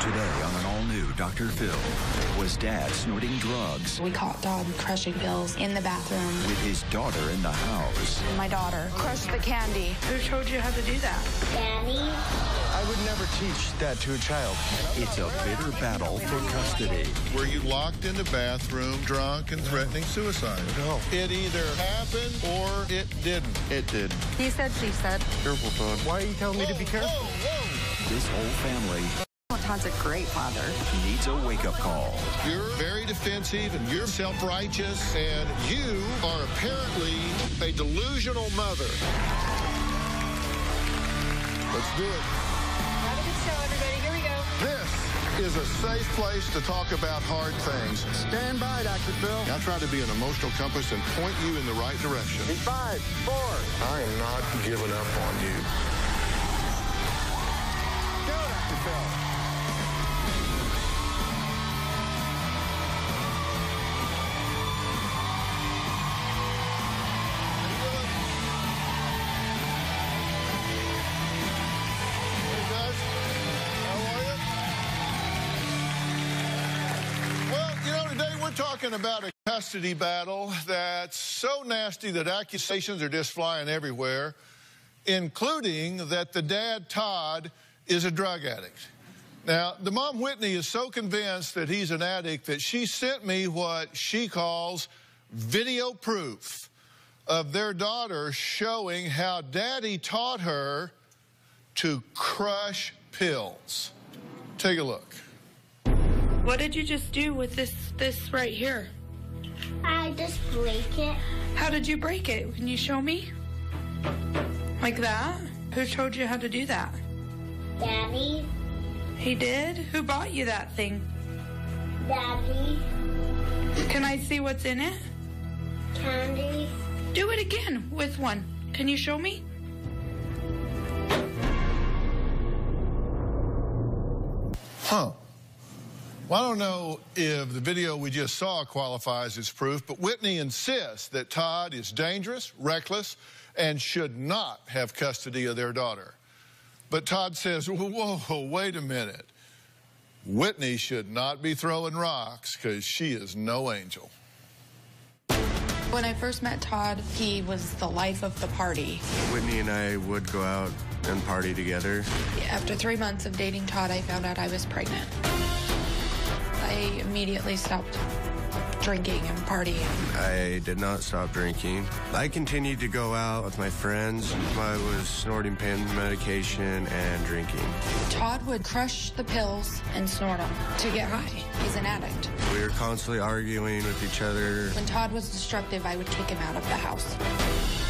Today on an all-new Dr. Phil, was Dad snorting drugs We caught Todd crushing pills in the bathroom. with his daughter in the house? My daughter crushed the candy. Who told you how to do that? Daddy? I would never teach that to a child. It's a bitter battle for custody. Were you locked in the bathroom, drunk and threatening suicide? No. It either happened or it didn't. It did. He said, she said. Careful, Todd. Why are you telling me to be careful? Whoa. This whole family Todd's a great father. needs a wake-up call. You're very defensive and you're self-righteous and you are apparently a delusional mother. Let's do it. Have a good show, everybody. Here we go. This is a safe place to talk about hard things. Stand by, Dr. Phil. I try to be an emotional compass and point you in the right direction. In 5, 4. I am not giving up on you. Go, Dr. Phil. Hey, guys. How are you? Well, you know, today we're talking about a custody battle that's so nasty that accusations are just flying everywhere, including that the dad, Todd, is a drug addict. Now, the mom, Whitney, is so convinced that he's an addict that she sent me what she calls video proof of their daughter showing how Daddy taught her to crush pills. Take a look. What did you just do with this right here? I just break it. How did you break it? Can you show me? Like that? Who told you how to do that? Daddy? He did? Who bought you that thing? Daddy? Can I see what's in it? Candy? Do it again with one. Can you show me? Huh. Well, I don't know if the video we just saw qualifies as proof, but Whitney insists that Todd is dangerous, reckless, and should not have custody of their daughter. But Todd says, whoa, wait a minute. Whitney should not be throwing rocks because she is no angel. When I first met Todd, he was the life of the party. Whitney and I would go out and party together. After 3 months of dating Todd, I found out I was pregnant. I immediately stopped drinking and partying. I did not stop drinking. I continued to go out with my friends. I was snorting pain medication and drinking. Todd would crush the pills and snort them to get high. He's an addict. We were constantly arguing with each other. When Todd was destructive, I would kick him out of the house.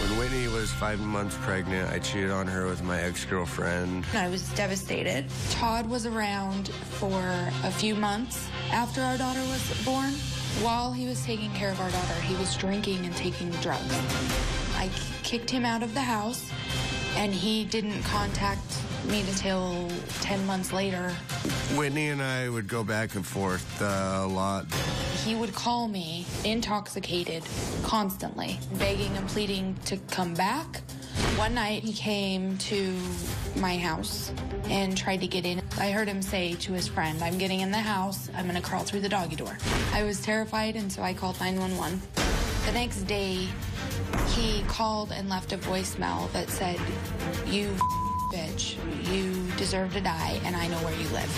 When Whitney was 5 months pregnant, I cheated on her with my ex-girlfriend. I was devastated. Todd was around for a few months after our daughter was born. While he was taking care of our daughter, he was drinking and taking drugs. I kicked him out of the house, and he didn't contact me until 10 months later. Whitney and I would go back and forth a lot. He would call me intoxicated constantly, begging and pleading to come back. One night he came to my house and tried to get in. I heard him say to his friend, "I'm getting in the house. I'm going to crawl through the doggy door." I was terrified, and so I called 911. The next day, he called and left a voicemail that said, "You bitch, you deserve to die, and I know where you live."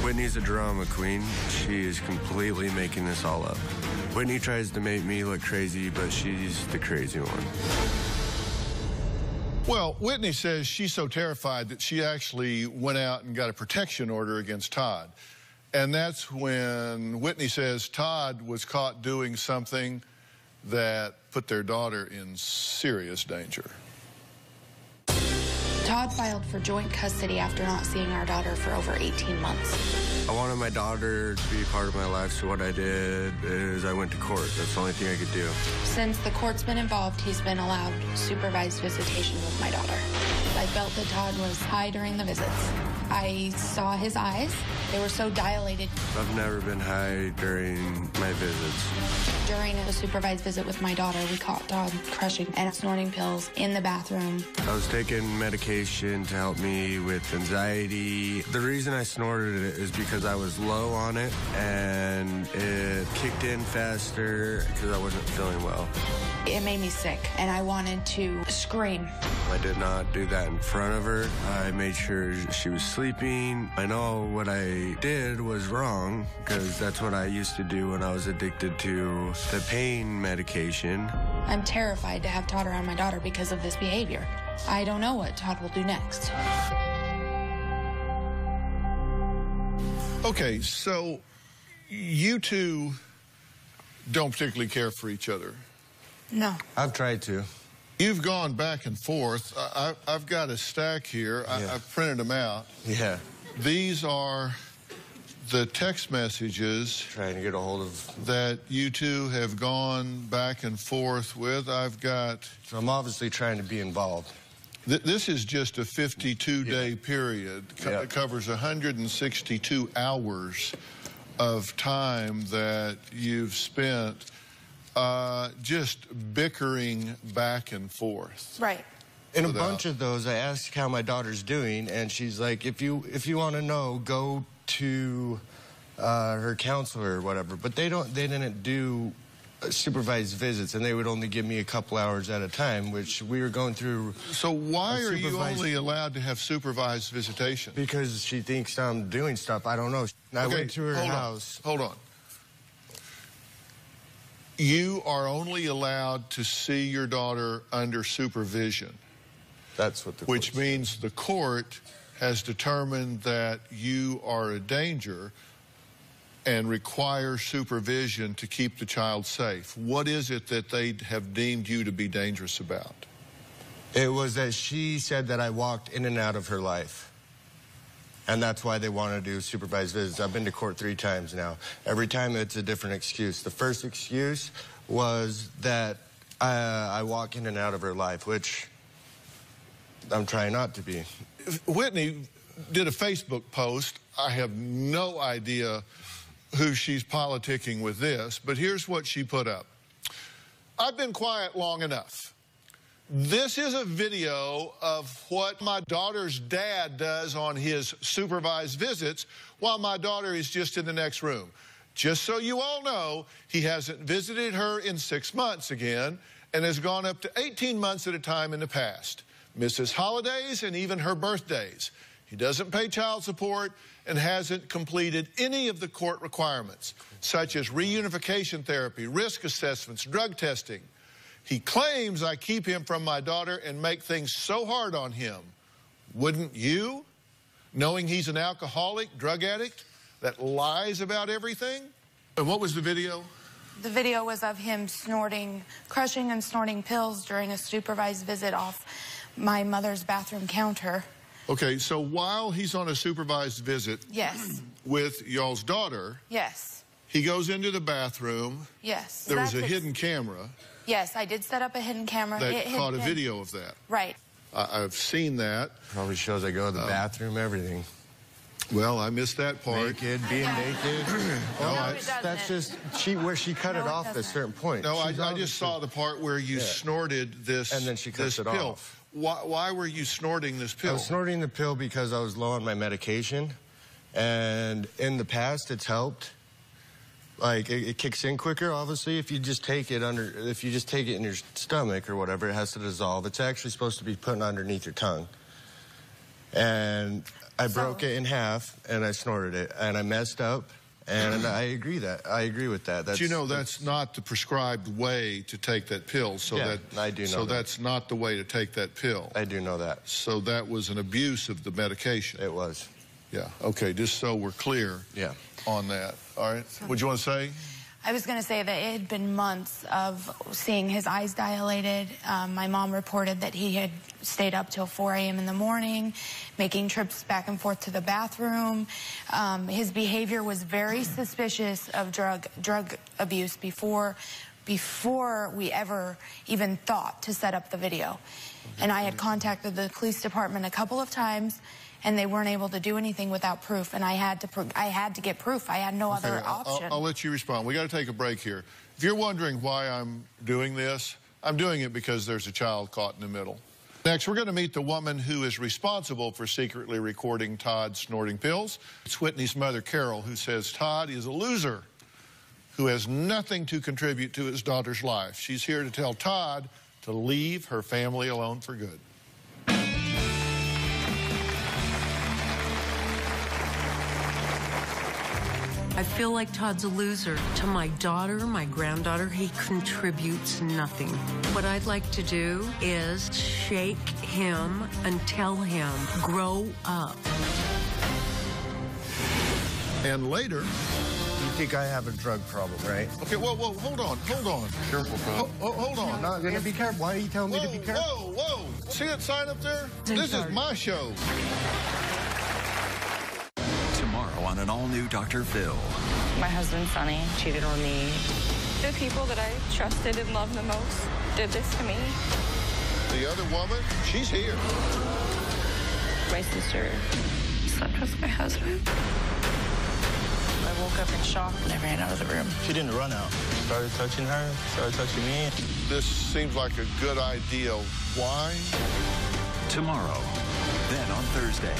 Whitney's a drama queen. She is completely making this all up. Whitney tries to make me look crazy, but she's the crazy one. Well, Whitney says she's so terrified that she actually went out and got a protection order against Todd. And that's when Whitney says Todd was caught doing something that put their daughter in serious danger. Todd filed for joint custody after not seeing our daughter for over 18 months. I wanted my daughter to be part of my life, so what I did is I went to court. That's the only thing I could do. Since the court's been involved, he's been allowed supervised visitation with my daughter. I felt that Todd was high during the visits. I saw his eyes. They were so dilated. I've never been high during my visits. During a supervised visit with my daughter, we caught Todd crushing and snorting pills in the bathroom. I was taking medication to help me with anxiety. The reason I snorted it is because I was low on it, and it kicked in faster because I wasn't feeling well. It made me sick, and I wanted to scream. I did not do that in front of her. I made sure she was sleeping. I know what I did was wrong, because that's what I used to do when I was addicted to the pain medication. I'm terrified to have Todd around my daughter because of this behavior. I don't know what Todd will do next. Okay, so you two don't particularly care for each other. No. I've tried to. You've gone back and forth. I've got a stack here. Yeah. I've printed them out. Yeah. These are the text messages Trying to get a hold of... that you two have gone back and forth with. I've got... So I'm obviously trying to be involved. This is just a 52-day period. Yeah. It covers 162 hours of time that you've spent just bickering back and forth. Right. In a bunch of those, I asked how my daughter's doing, and she's like, if you want to know, go to her counselor or whatever. But they didn't do supervised visits, and they would only give me a couple hours at a time, which we were going through. So why are you only allowed to have supervised visitation? Because she thinks I'm doing stuff. I don't know. I went to her house. Hold on. You are only allowed to see your daughter under supervision. That's what the court Which means the court has determined that you are a danger and requires supervision to keep the child safe. What is it that they have deemed you to be dangerous about? It was that she said that I walked in and out of her life. And that's why they want to do supervised visits. I've been to court 3 times now. Every time it's a different excuse. The first excuse was that I walk in and out of her life, which I'm trying not to be. Whitney did a Facebook post. I have no idea who she's politicking with this, but here's what she put up. I've been quiet long enough. This is a video of what my daughter's dad does on his supervised visits while my daughter is just in the next room. Just so you all know, he hasn't visited her in 6 months again and has gone up to 18 months at a time in the past. Misses holidays and even her birthdays. He doesn't pay child support and hasn't completed any of the court requirements, such as reunification therapy, risk assessments, drug testing. He claims I keep him from my daughter and make things so hard on him. Wouldn't you, knowing he's an alcoholic, drug addict, that lies about everything? And what was the video? The video was of him crushing and snorting pills during a supervised visit off my mother's bathroom counter. Okay, so while he's on a supervised visit Yes. with y'all's daughter, Yes. he goes into the bathroom. Yes. There was a hidden camera Yes, I did set up a hidden camera. that caught a video of that. Right. I've seen that. Probably shows I go to the bathroom, everything. Well, I missed that part. Naked, being naked. That's just where she cut it off at a certain point. No, I just saw the part where you snorted this, and then she cuts this it pill. off. Why were you snorting this pill? I was snorting the pill because I was low on my medication, and in the past it's helped. Like it kicks in quicker, obviously, if you just take it in your stomach or whatever, it has to dissolve. It's actually supposed to be put underneath your tongue. And I broke it in half and I snorted it and I messed up, and I agree with that. But you know that's not the prescribed way to take that pill. So yeah, I do know so that's not the way to take that pill. I do know that. So that was an abuse of the medication. It was. Yeah. Okay, just so we're clear on that. All right. What'd you want to say? I was going to say that it had been months of seeing his eyes dilated. My mom reported that he had stayed up till 4 a.m. in the morning, making trips back and forth to the bathroom. His behavior was very suspicious of drug abuse before we ever even thought to set up the video. And I had contacted the police department a couple of times, and they weren't able to do anything without proof, and I had to get proof. I had no other option. I'll let you respond. We got to take a break here. If you're wondering why I'm doing this, I'm doing it because there's a child caught in the middle. Next, we're going to meet the woman who is responsible for secretly recording Todd snorting pills. It's Whitney's mother, Carol, who says Todd is a loser who has nothing to contribute to his daughter's life. She's here to tell Todd to leave her family alone for good. I feel like Todd's a loser. To my daughter, my granddaughter, he contributes nothing. What I'd like to do is shake him and tell him, grow up. And later... You think I have a drug problem, right? Okay, whoa, hold on. Careful, bro. Hold on. I'm not going to be careful. Why are you telling me to be careful? Whoa. See that sign up there? This is my show. Tomorrow on an all-new Dr. Phil. My husband, Sonny, cheated on me. The people that I trusted and loved the most did this to me. The other woman, she's here. My sister slept with my husband. I woke up in shock and I ran out of the room. She didn't run out. Started touching her, started touching me. This seems like a good idea. Why? Tomorrow. Then on Thursday.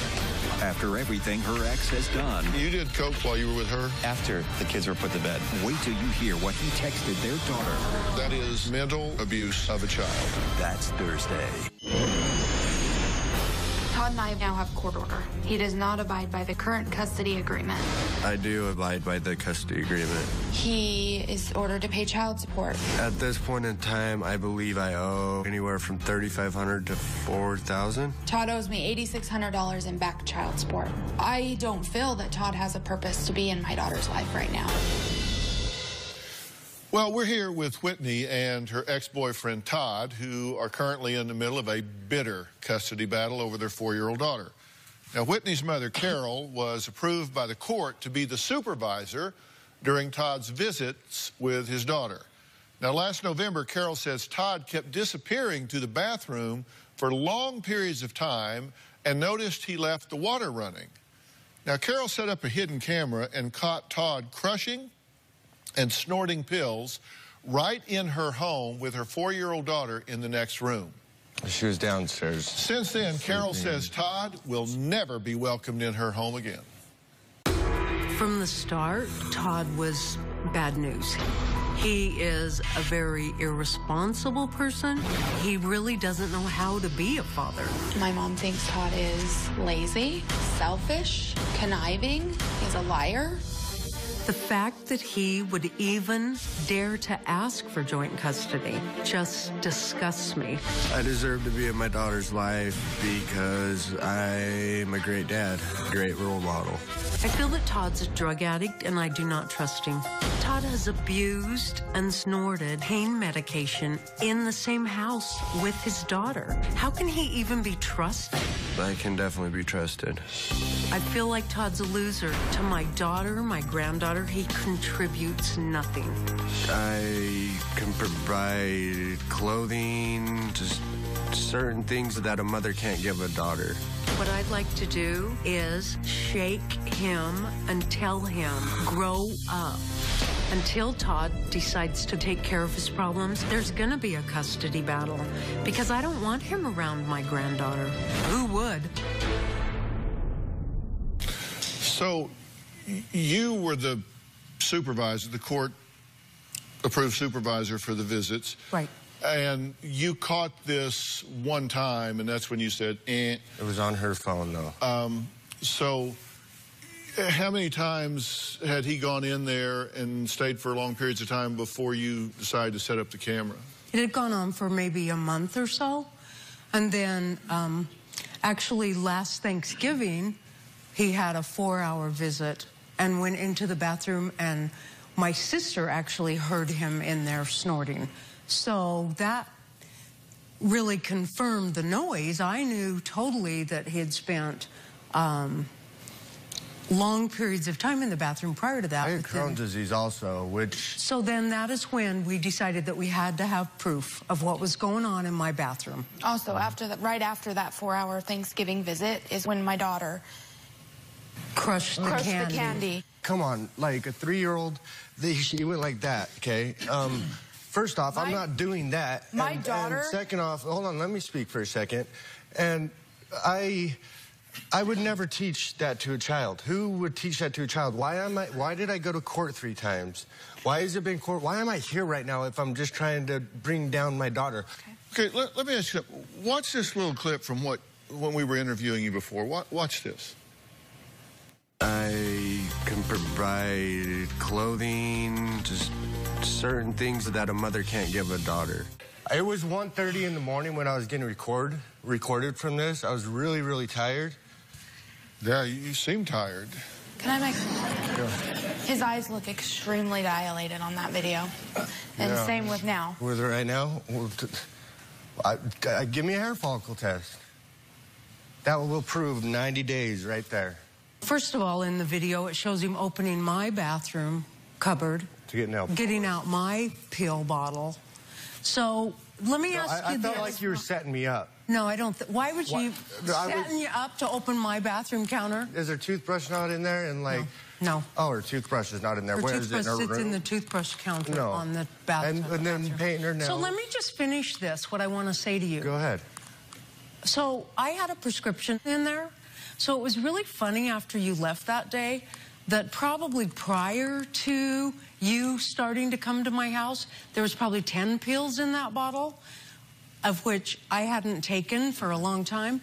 After everything her ex has done. You did coke while you were with her? After the kids were put to bed. Wait till you hear what he texted their daughter. That is mental abuse of a child. That's Thursday. Todd and I now have court order. He does not abide by the current custody agreement. I do abide by the custody agreement. He is ordered to pay child support. At this point in time, I believe I owe anywhere from $3,500 to $4,000. Todd owes me $8,600 in back child support. I don't feel that Todd has a purpose to be in my daughter's life right now. Well, we're here with Whitney and her ex-boyfriend, Todd, who are currently in the middle of a bitter custody battle over their 4-year-old daughter. Now, Whitney's mother, Carol, was approved by the court to be the supervisor during Todd's visits with his daughter. Now, last November, Carol says Todd kept disappearing to the bathroom for long periods of time and noticed he left the water running. Now, Carol set up a hidden camera and caught Todd crushing and snorting pills right in her home with her 4-year-old daughter in the next room. She was downstairs. Since then, Carol says Todd will never be welcomed in her home again. From the start, Todd was bad news. He is a very irresponsible person. He really doesn't know how to be a father. My mom thinks Todd is lazy, selfish, conniving. He's a liar. The fact that he would even dare to ask for joint custody just disgusts me. I deserve to be in my daughter's life because I'm a great dad, a great role model. I feel that Todd's a drug addict, and I do not trust him. Todd has abused and snorted pain medication in the same house with his daughter. How can he even be trusted? I can definitely be trusted. I feel like Todd's a loser. To my daughter, my granddaughter, he contributes nothing. I can provide clothing, just certain things that a mother can't give a daughter. What I'd like to do is shake him and tell him, grow up. Until Todd decides to take care of his problems, there's going to be a custody battle because I don't want him around my granddaughter. Who would? So you were the supervisor, the court-approved supervisor for the visits. Right. And you caught this one time, and that's when you said, eh. It was on her phone, though. So how many times had he gone in there and stayed for long periods of time before you decided to set up the camera? It had gone on for maybe a month or so. And then actually last Thanksgiving, he had a 4-hour visit and went into the bathroom, and my sister actually heard him in there snorting. So that really confirmed the noise. I knew totally that he had spent long periods of time in the bathroom prior to that. I had Crohn's disease also, which... So then that is when we decided that we had to have proof of what was going on in my bathroom. Also, right after that 4-hour Thanksgiving visit is when my daughter crushed the candy. Come on, like a 3-year-old, she went like that, okay? First off, I'm not doing that. My daughter... And second off, hold on, let me speak for a second. And I would never teach that to a child. Who would teach that to a child? Why did I go to court 3 times? Why has it been court? Why am I here right now if I'm just trying to bring down my daughter? Okay, let me ask you, watch this little clip from when we were interviewing you before. Watch this. I can provide clothing, just certain things that a mother can't give a daughter. It was 1:30 in the morning when I was getting recorded from this. I was really, really tired. Yeah, you seem tired. Can I make... His eyes look extremely dilated on that video. And same with now. With it right now? Well, give me a hair follicle test. That will prove 90 days right there. First of all, in the video, it shows him opening my bathroom cupboard. To get nail. Getting out my pill bottle. So, let me ask you this. I felt like you were setting me up. No, I don't. Why would you setting you up to open my bathroom counter? Is her toothbrush not in there? And like, no. Oh, her toothbrush is not in there. Her Where toothbrush is it? In her sits room? in the toothbrush counter on the bathroom. And then painting her nails. So let me just finish this. What I want to say to you. Go ahead. So I had a prescription in there. So it was really funny after you left that day that probably prior to you starting to come to my house, there was probably 10 pills in that bottle, of which I hadn't taken for a long time.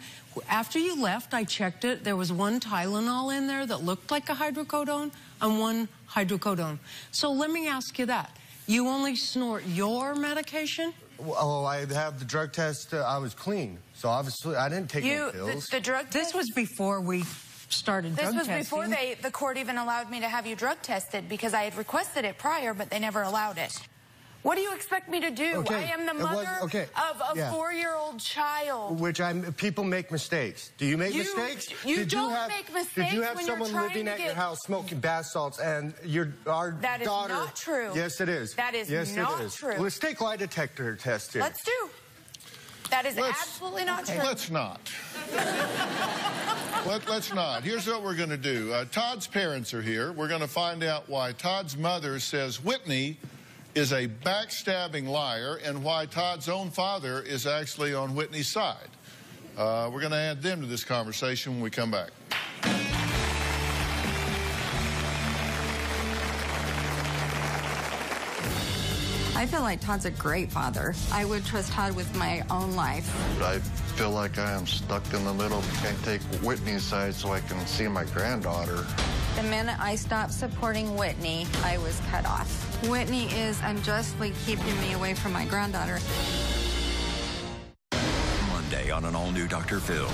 After you left, I checked it. There was 1 Tylenol in there that looked like a hydrocodone and 1 hydrocodone. So let me ask you that. You only snort your medication? Oh, I have the drug test. I was clean. So obviously, I didn't take no pills. The drug test? This was before we started drug testing. This was before the court even allowed me to have you drug tested because I had requested it prior, but they never allowed it. What do you expect me to do? Okay. I am the mother of a 4-year-old child. Which people make mistakes. Do you make mistakes? You don't make mistakes. Did you have someone living at your house smoking bath salts and our daughter? That is not true. Yes, it is. That is not true. Let's take lie detector test here. Let's do. That is absolutely not true. Let's not. Let's not. Here's what we're going to do. Todd's parents are here. We're going to find out why Todd's mother says Whitney is a backstabbing liar and why Todd's own father is actually on Whitney's side. We're going to add them to this conversation when we come back. I feel like Todd's a great father. I would trust Todd with my own life. I feel like I am stuck in the middle. Can't take Whitney's side so I can see my granddaughter. The minute I stopped supporting Whitney, I was cut off. Whitney is unjustly keeping me away from my granddaughter. Monday on an all-new Dr. Phil.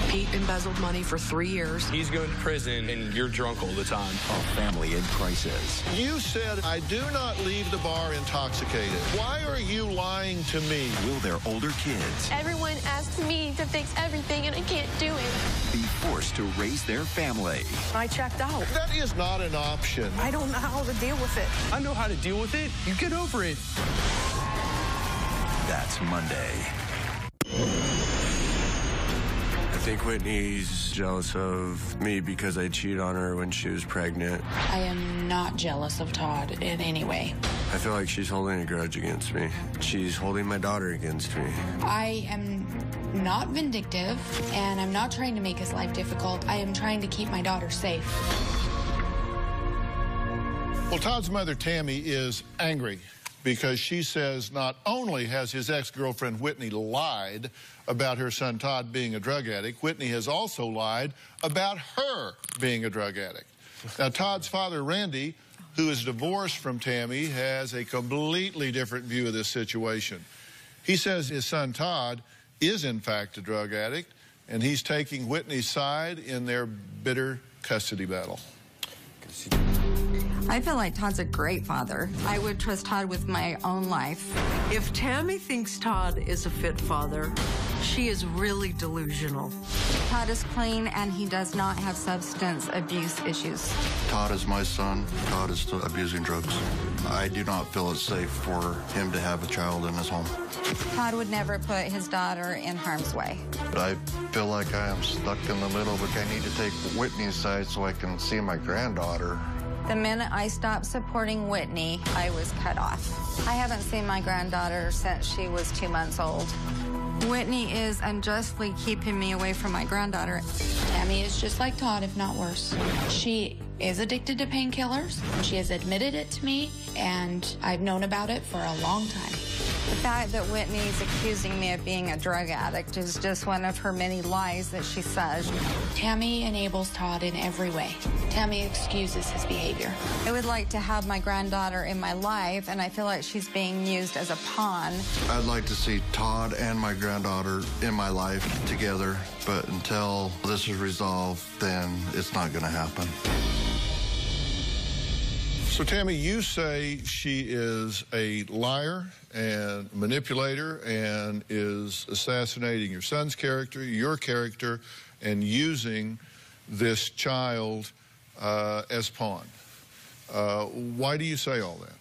Pete embezzled money for 3 years. He's going to prison, and you're drunk all the time. A family in crisis. You said, I do not leave the bar intoxicated. Why are you lying to me? Will their older kids Everyone asks me to fix everything, and I can't do it. be forced to raise their family? I checked out. That is not an option. I don't know how to deal with it. I know how to deal with it. You get over it. That's Monday. I think Whitney's jealous of me because I cheated on her when she was pregnant. I am not jealous of Todd in any way. I feel like she's holding a grudge against me. She's holding my daughter against me. I am not vindictive, and I'm not trying to make his life difficult. I am trying to keep my daughter safe. Well, Todd's mother, Tammy, is angry because she says not only has his ex-girlfriend Whitney lied about her son Todd being a drug addict, Whitney has also lied about her being a drug addict. Now, Todd's father, Randy, who is divorced from Tammy, has a completely different view of this situation. He says his son Todd is, in fact, a drug addict, and he's taking Whitney's side in their bitter custody battle. I feel like Todd's a great father. I would trust Todd with my own life. If Tammy thinks Todd is a fit father, She is really delusional. Todd is clean and he does not have substance abuse issues. Todd is my son. Todd is still abusing drugs. I do not feel it's safe for him to have a child in his home. Todd would never put his daughter in harm's way. But I feel like I am stuck in the middle, but I need to take Whitney's side so I can see my granddaughter. The minute I stopped supporting Whitney, I was cut off. I haven't seen my granddaughter since she was 2 months old. Whitney is unjustly keeping me away from my granddaughter. Tammy is just like Todd, if not worse. She is addicted to painkillers. She has admitted it to me, and I've known about it for a long time. The fact that Whitney's accusing me of being a drug addict is just one of her many lies that she says. Tammy enables Todd in every way. Tammy excuses his behavior. I would like to have my granddaughter in my life, and I feel like she's being used as a pawn. I'd like to see Todd and my granddaughter in my life together, but until this is resolved, then it's not going to happen. So, Tammy, you say she is a liar and manipulator and is assassinating your son's character, your character, and using this child as pawn. Why do you say all that?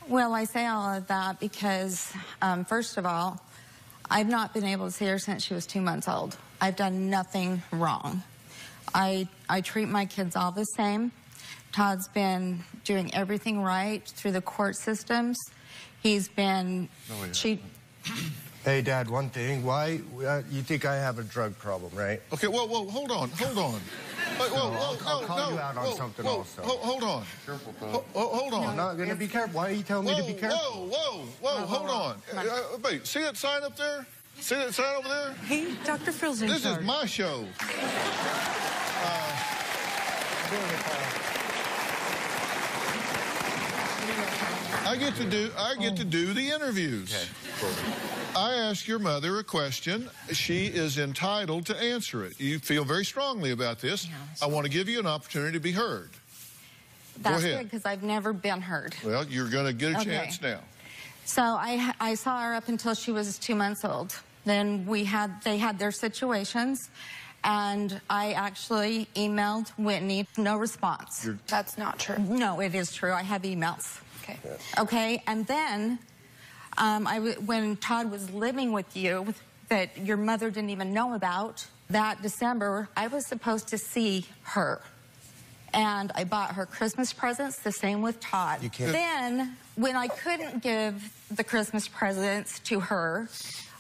Well, I say all of that because, first of all, I've not been able to see her since she was 2 months old. I've done nothing wrong. I treat my kids all the same. Todd's been doing everything right through the court systems. He's been... Hey, Dad, one thing. Why, you think I have a drug problem, right? Okay, whoa, hold on. Wait, I'll call you out on something also. Hold on. Careful, Todd. Hold on. I'm not going to be careful. Why are you telling me to be careful? Whoa, hold on. Wait, see that sign up there? See that sign over there? Hey, Dr. Phil's in charge. This is my show. I get to do the interviews. Okay, cool. I ask your mother a question. She is entitled to answer it. You feel very strongly about this. Yes. I want to give you an opportunity to be heard. That's Go ahead. good, because I've never been heard. Well, you're going to get a chance now. So I saw her up until she was 2 months old. Then they had their situations, and I actually emailed Whitney. No response. That's not true. No, it is true. I have emails. Okay. Okay, and then when Todd was living with you, that your mother didn't even know about, that December, I was supposed to see her. And I bought her Christmas presents, the same with Todd. You can't. Then, when I couldn't give the Christmas presents to her,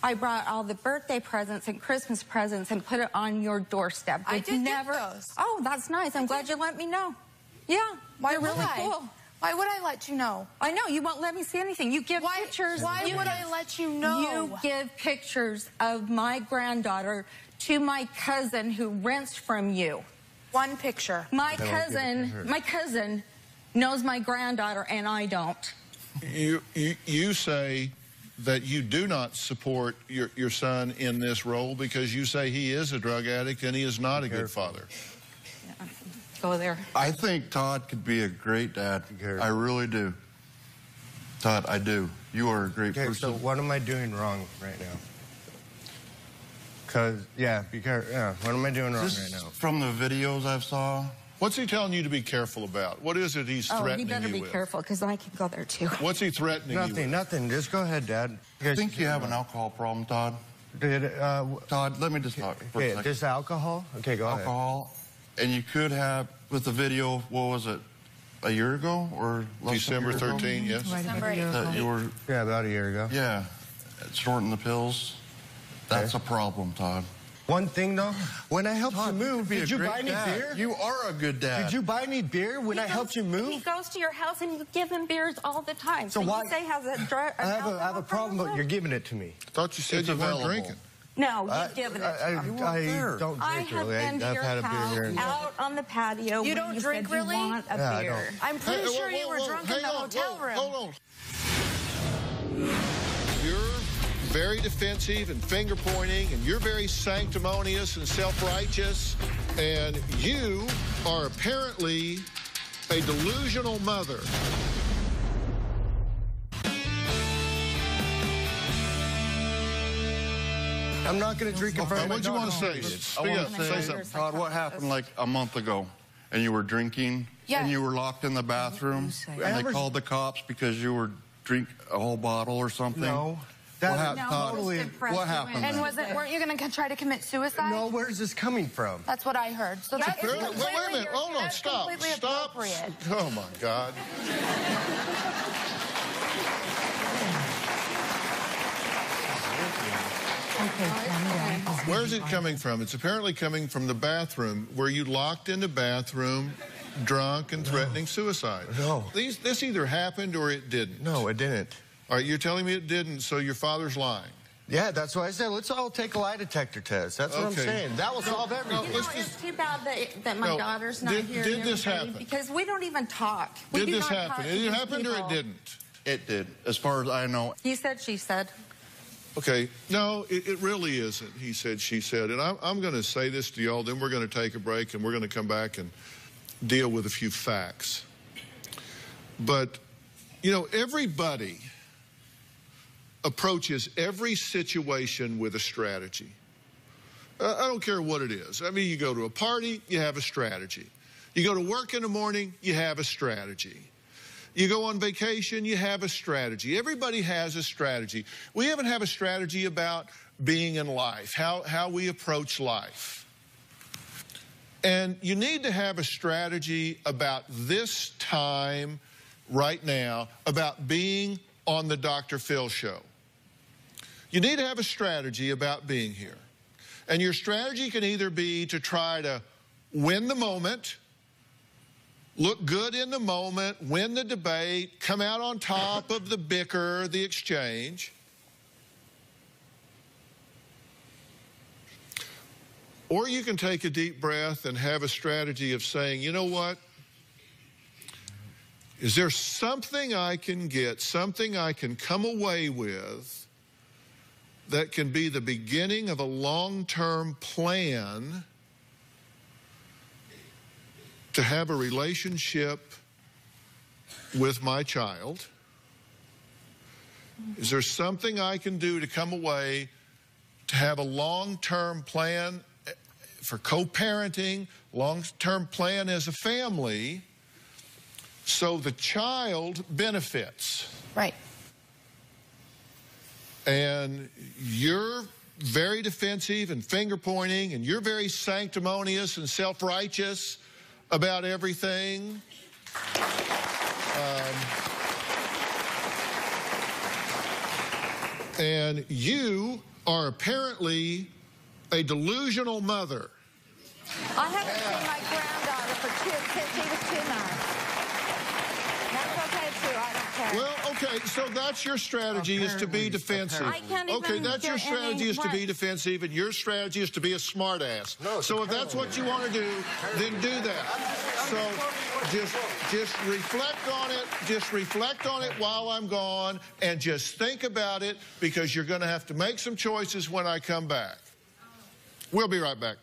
I brought all the birthday presents and Christmas presents and put it on your doorstep. I did get those. Oh, that's nice. I'm glad you let me know. Yeah, Why they're would really I? cool. Why would I let you know? I know, you won't let me see anything. You give pictures. Why would I let you know? You give pictures of my granddaughter to my cousin who rents from you. One picture. My cousin knows my granddaughter and I don't. You say that you do not support your son in this role because you say he is a drug addict and he is not a good father. Go there. I think Todd could be a great dad. I really do. Todd, I do. You are a great person. So what am I doing wrong right now? Because, be careful. Yeah, what am I doing wrong right now? From the videos I've saw. What's he telling you to be careful about? What is it he's threatening you with? Oh, he better be careful, because I can go there, too. What's he threatening you with? Nothing. Just go ahead, Dad. I think you have an alcohol problem, Todd. Todd, let me just talk for a second. Just alcohol? Okay, go ahead. Alcohol. And you could have, with the video, what was it, a year ago? Or December 13, yes. December 8th. Yeah, about a year ago. Yeah, shorting the pills. That's a problem, Todd. One thing, though, when I helped you move, did you buy any beer? You are a good dad. Did you buy any beer when I helped you move? He goes to your house and you give him beers all the time. So why? You say has a drug? I have a problem, but you're giving it to me. I thought you said you weren't drinking. No, you've given it to him. I don't I drink have really. been to I've your had a beer house here and there. out on the patio. You when don't you drink, said you really? want a Yeah, I beer. don't. I'm pretty sure you were drunk in the hotel room. Hold on. You're very defensive and finger-pointing, and you're very sanctimonious and self-righteous, and you are apparently a delusional mother. I'm not going to drink in front of my What do you want to say? I Speak want up. to Say say, something. Todd, what happened like a month ago? And you were drinking, Yeah. and you were locked in the bathroom, and they called the cops because you were drink a whole bottle or something? No. What happened? Totally. What happened? And then? weren't you going to try to commit suicide? No, where's this coming from? That's what I heard. So that's Wait a minute. Hold on. Stop. Stop. Oh, my God. Where's it coming from? It's apparently coming from the bathroom. Were you locked in the bathroom, drunk and threatening suicide? No. This either happened or it didn't. No, it didn't. All right, you're telling me it didn't, so your father's lying. Yeah, that's why I said let's all take a lie detector test. That's what I'm Okay. saying. That will solve everything. You know, it's too bad that my daughter's not here. Did and this everybody, happen? Because we don't even talk. We Did do this not happen? talk to It these happened or people. it didn't? It did, as far as I know. He said, she said. Okay, no, it really isn't. He said, she said. And I'm going to say this to y'all, then we're going to take a break and we're going to come back and deal with a few facts. But, you know, everybody approaches every situation with a strategy. I don't care what it is. I mean, you go to a party, you have a strategy. You go to work in the morning, you have a strategy. You go on vacation, you have a strategy. Everybody has a strategy. We even have a strategy about being in life, how we approach life. And you need to have a strategy about this time right now, about being on the Dr. Phil show. You need to have a strategy about being here. And your strategy can either be to try to win the moment, look good in the moment, win the debate, come out on top of the bicker, the exchange. Or you can take a deep breath and have a strategy of saying, you know what? Is there something I can get, something I can come away with that can be the beginning of a long-term plan to have a relationship with my child? Is there something I can do to come away to have a long-term plan for co-parenting, long-term plan as a family, so the child benefits? Right. And you're very defensive and finger-pointing, and you're very sanctimonious and self-righteous about everything. And you are apparently a delusional mother. I haven't seen my granddaughter since she was 2 months. That's okay, too. I don't care. Well, okay, so that's your strategy, is to be defensive. I can't even Okay, that's your get strategy, any is to be defensive, and your strategy is to be a smartass. No, so if that's what you want to do, then do that. So just reflect on it. Just reflect on it while I'm gone, and just think about it, because you're going to have to make some choices when I come back. We'll be right back.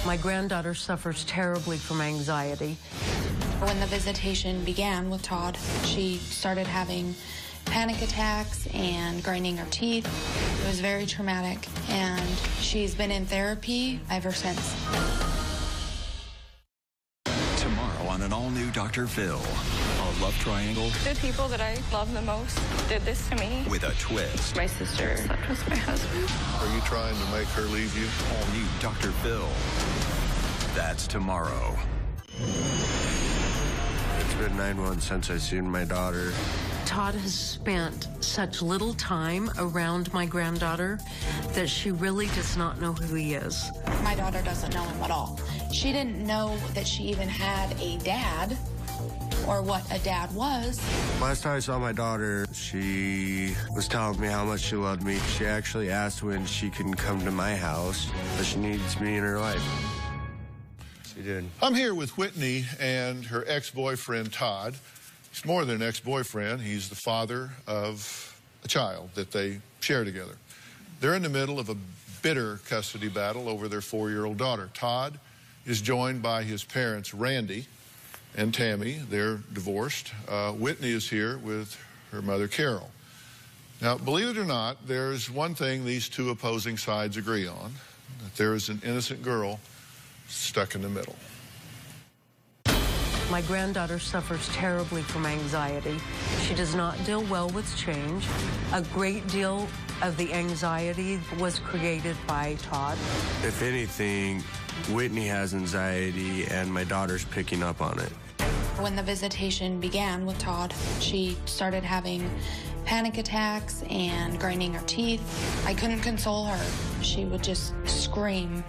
My granddaughter suffers terribly from anxiety. When the visitation began with Todd, she started having panic attacks and grinding her teeth. It was very traumatic, and she's been in therapy ever since. Tomorrow on an all-new Dr. Phil, a love triangle The people that I love the most did this to me. with a twist. My sister slept with my husband. Are you trying to make her leave you? All new Dr. Phil. That's tomorrow. It's been 9 months since I've seen my daughter. Todd has spent such little time around my granddaughter that she really does not know who he is. My daughter doesn't know him at all. She didn't know that she even had a dad or what a dad was. Last time I saw my daughter, she was telling me how much she loved me. She actually asked when she can come to my house, but she needs me in her life. She did. I'm here with Whitney and her ex-boyfriend, Todd. He's more than an ex-boyfriend. He's the father of a child that they share together. They're in the middle of a bitter custody battle over their 4-year-old daughter. Todd is joined by his parents, Randy and Tammy. They're divorced. Whitney is here with her mother, Carol. Now, believe it or not, there's one thing these two opposing sides agree on, that there is an innocent girl stuck in the middle. My granddaughter suffers terribly from anxiety. She does not deal well with change. A great deal of the anxiety was created by Todd. If anything, Whitney has anxiety, and my daughter's picking up on it. When the visitation began with Todd, she started having panic attacks and grinding her teeth. I couldn't console her. She would just scream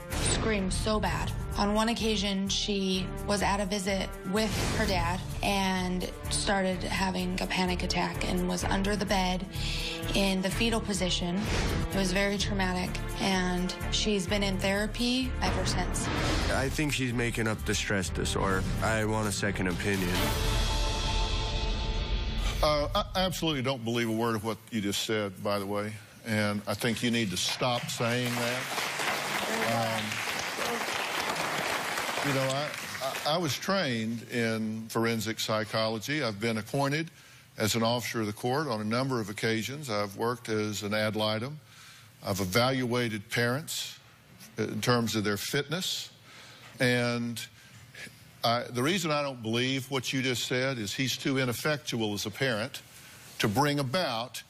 so bad. On one occasion, she was at a visit with her dad and started having a panic attack and was under the bed in the fetal position. It was very traumatic, and she's been in therapy ever since. I think she's making up the stress disorder. I want a second opinion. I absolutely don't believe a word of what you just said, by the way, and I think you need to stop saying that. You know, I was trained in forensic psychology. I've been appointed as an officer of the court on a number of occasions. I've worked as an ad litem. I've evaluated parents in terms of their fitness. And the reason I don't believe what you just said is he's too ineffectual as a parent to bring about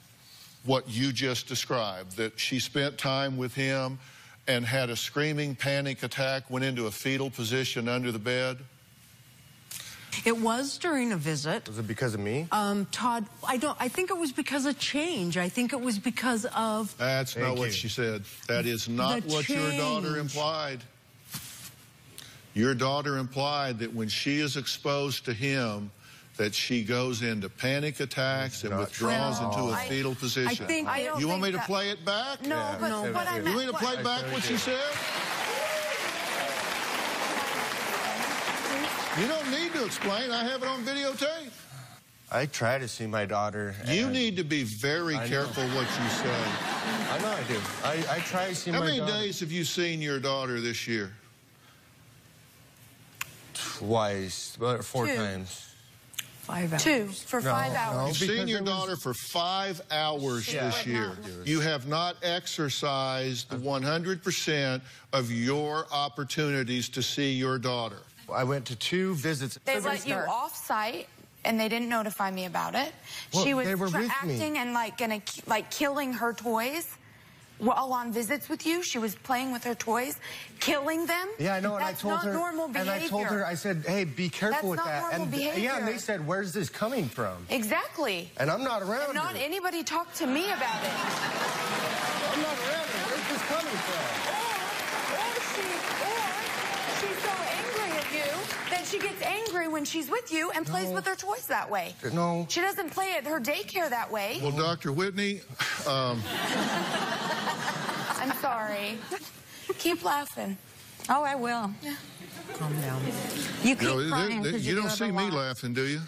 what you just described, that she spent time with him and had a screaming panic attack, went into a fetal position under the bed. It was during a visit. Was it because of me? Todd, I think it was because of change. I think it was because of... That's not what she said. That is not what your daughter implied. Your daughter implied that when she is exposed to him, that she goes into panic attacks and withdraws into a fetal position. You want me to play it back? No, but what I meant... You want me to play back what she said? You don't need to explain. I have it on videotape. I try to see my daughter. You need to be very careful what you say. I know I do. I try to see my daughter. How many days have you seen your daughter this year? Twice, but 4 times. 5 hours. 2 for 5 hours. You've seen your daughter for 5 hours this year. You have not exercised 100% of your opportunities to see your daughter. I went to 2 visits. They let you off-site, and they didn't notify me about it. Well, she was they were with acting me. and killing her toys. While on visits with you, she was playing with her toys, killing them. Yeah, I know, and That's I told not her. normal behavior. And I told her, I said, hey, be careful with that. Normal behavior. Yeah, and they said, where's this coming from? Exactly. And I'm not around. And not anybody talked to me about it. I'm not around her. Where's this coming from? Or she's so angry at you that she gets angry when she's with you and plays with her toys that way. No. She doesn't play at her daycare that way. Well, Dr. Whitney, I'm sorry. Keep laughing. Oh, I will. Yeah. Calm down. You keep crying. You don't see me laughing, do you?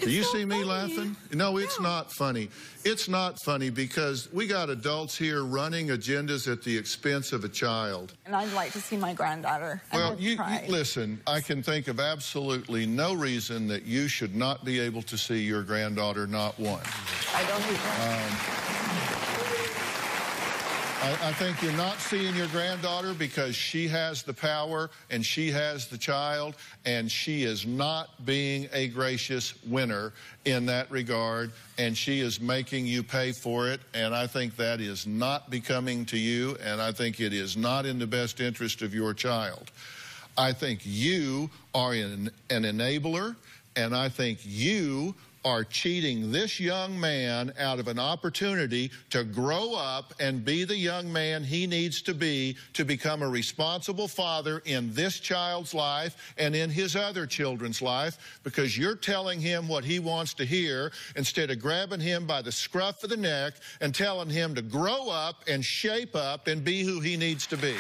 Do you see me laughing? No, it's not funny. It's not funny because we got adults here running agendas at the expense of a child. And I'd like to see my granddaughter. Well, you listen, I can think of absolutely no reason that you should not be able to see your granddaughter, not one. I don't I think you're not seeing your granddaughter because she has the power and she has the child, and she is not being a gracious winner in that regard, and she is making you pay for it, and I think that is not becoming to you, and I think it is not in the best interest of your child. I think you are an enabler, and I think you are cheating this young man out of an opportunity to grow up and be the young man he needs to be to become a responsible father in this child's life and in his other children's life, because you're telling him what he wants to hear instead of grabbing him by the scruff of the neck and telling him to grow up and shape up and be who he needs to be.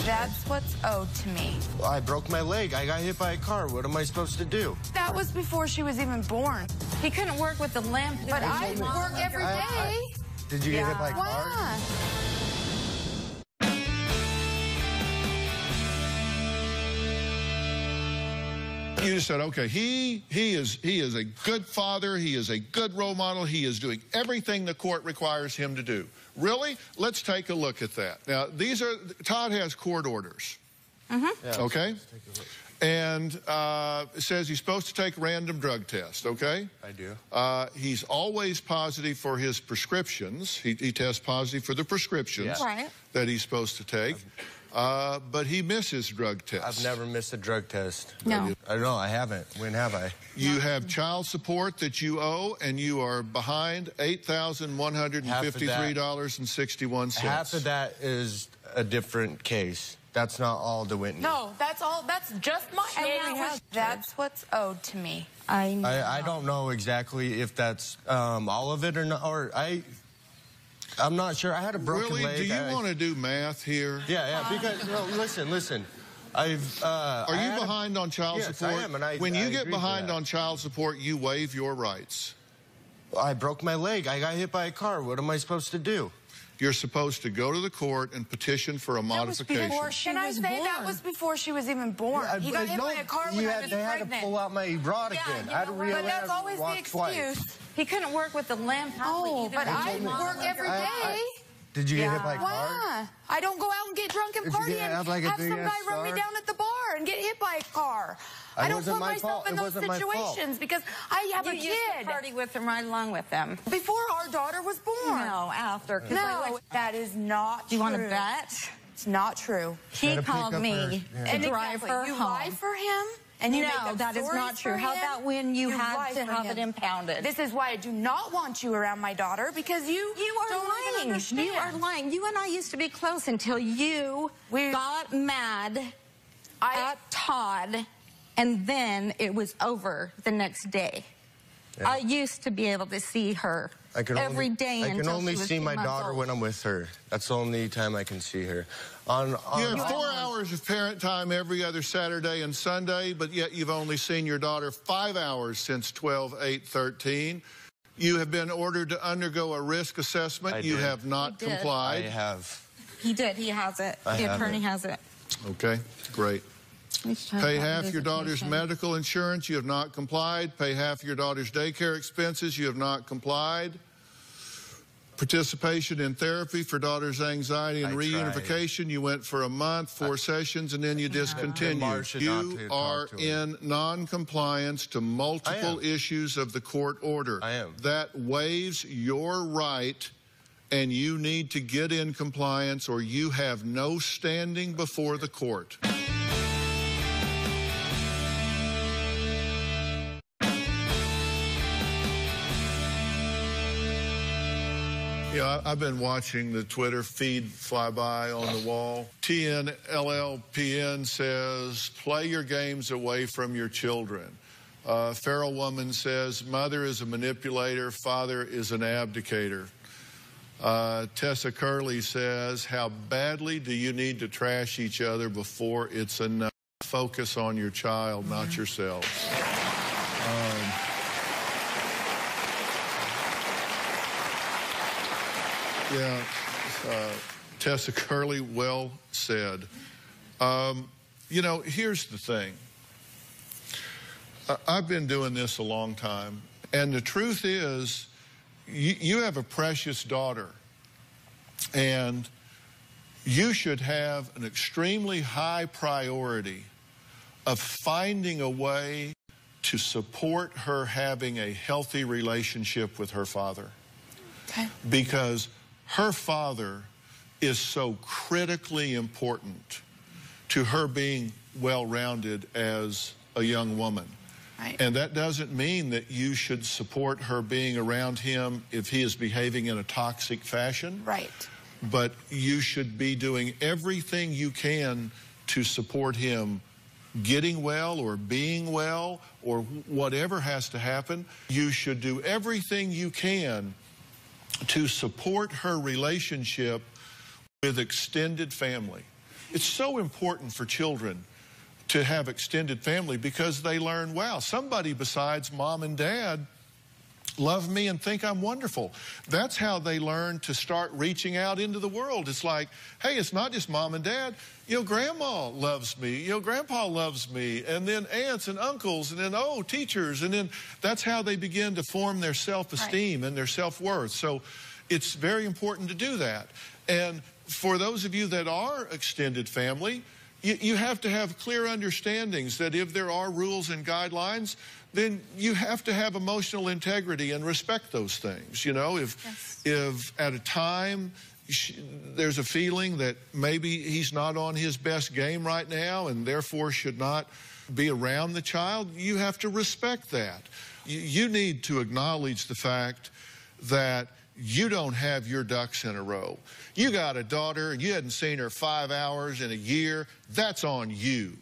That's what's owed to me. Well, I broke my leg. I got hit by a car. What am I supposed to do? That was before she was even born. He couldn't work with the limp. But I work every day. Did you get hit by a car? Why not? You just said, okay, he is a good father. He is a good role model. He is doing everything the court requires him to do. Really? Let's take a look at that. Now, Todd has court orders. Mm-hmm. Yeah, okay? And it says he's supposed to take a random drug test, okay? I do. He's always positive for his prescriptions. He tests positive for the prescriptions that he's supposed to take. But he misses drug tests. I've never missed a drug test. No. I know, I haven't. When have I? You have child support that you owe, and you are behind $8,153.61. Half of that is a different case. That's not all to Whitney. No, that's all. That's just my. That's what's owed to me. I don't know exactly if that's all of it or not. Or I'm not sure. I had a broken leg. Really? Do you want to do math here? Yeah. Because listen. Are you behind on child support? Yes, I am. And when you get behind on child support, you waive your rights. I broke my leg. I got hit by a car. What am I supposed to do? You're supposed to go to the court and petition for a modification. Can I say that was before she was even born? He got hit by a car when I was They had to pregnant. pull out my rod again. I had to But that's always the excuse. Twice. He couldn't work with the limp. Oh, but I work every day. Did you get hit by a car? Why? I don't go out and get drunk and party and have some guy run me down at the bar and get hit by a car. I don't put myself in those situations because I have a kid. You used to party with him, right along with them. Before our daughter was born. No, after. No, that is not true. Do you want to bet? It's not true. He called me to drive her you home. lie for him? And you no, that is not true. How about when you had to have it impounded? This is why I do not want you around my daughter, because you are lying. You are lying. You and I used to be close until you got mad at Todd, and then it was over the next day. Yeah. I used to be able to see her every day. I can only see my daughter when I'm with her. That's the only time I can see her. You have 4 hours of parent time every other Saturday and Sunday, but yet you've only seen your daughter 5 hours since 12/8/13. You have been ordered to undergo a risk assessment. You have not complied. I have. He did. He has it. The attorney has it. Okay, great. Pay half your daughter's medical insurance. You have not complied. Pay half your daughter's daycare expenses. You have not complied. Participation in therapy for daughter's anxiety and reunification. You went for a month, 4 sessions, and then you discontinued. You are in non-compliance to multiple issues of the court order. I am. That waives your right, and you need to get in compliance or you have no standing before the court. Yeah, I've been watching the Twitter feed fly by on the wall. TNLLPN says, play your games away from your children. Feral Woman says, mother is a manipulator, father is an abdicator. Tessa Curley says, how badly do you need to trash each other before it's enough? Focus on your child, not yourselves. Yeah, Tessa Curley, well said. You know, here's the thing. I've been doing this a long time, and the truth is, you have a precious daughter, and you should have an extremely high priority of finding a way to support her having a healthy relationship with her father. Okay. Because her father is so critically important to her being well-rounded as a young woman. Right. And that doesn't mean that you should support her being around him if he is behaving in a toxic fashion. Right. But you should be doing everything you can to support him getting well or being well or whatever has to happen. You should do everything you can to support her relationship with extended family. It's so important for children to have extended family because they learn, wow, somebody besides mom and dad love me and think I'm wonderful. That's how they learn to start reaching out into the world. It's like, hey, it's not just mom and dad. You know, grandma loves me. You know, grandpa loves me. And then aunts and uncles, and then, oh, teachers. And then that's how they begin to form their self-esteem and their self-worth. So it's very important to do that. And for those of you that are extended family, you have to have clear understandings that if there are rules and guidelines, then you have to have emotional integrity and respect those things. You know, if at a time there's a feeling that maybe he's not on his best game right now and therefore should not be around the child, you have to respect that. You need to acknowledge the fact that you don't have your ducks in a row. You got a daughter and you hadn't seen her 5 hours in a year. That's on you.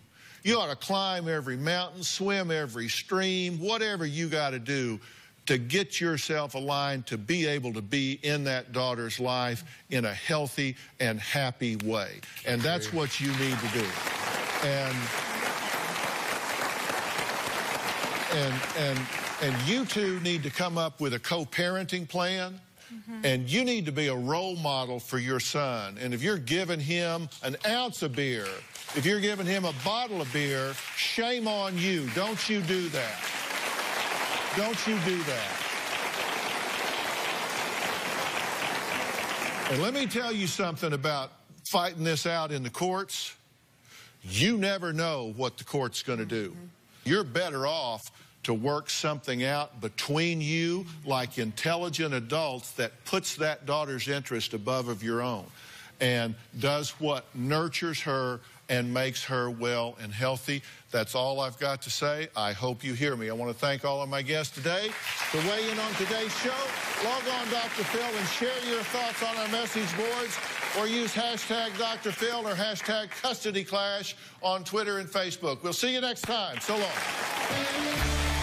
You ought to climb every mountain, swim every stream, whatever you got to do to get yourself aligned to be able to be in that daughter's life in a healthy and happy way. And that's what you need to do. And you two need to come up with a co-parenting plan. And you need to be a role model for your son. And if you're giving him an ounce of beer, if you're giving him a bottle of beer, shame on you. Don't you do that. Don't you do that. And let me tell you something about fighting this out in the courts. You never know what the court's going to do. You're better off to work something out between you like intelligent adults that puts that daughter's interest above of your own and does what nurtures her and makes her well and healthy. That's all I've got to say. I hope you hear me. I want to thank all of my guests today. To weigh in on today's show, log on Dr. Phil and share your thoughts on our message boards, or use hashtag Dr. Phil or hashtag Custody Clash on Twitter and Facebook. We'll see you next time. So long.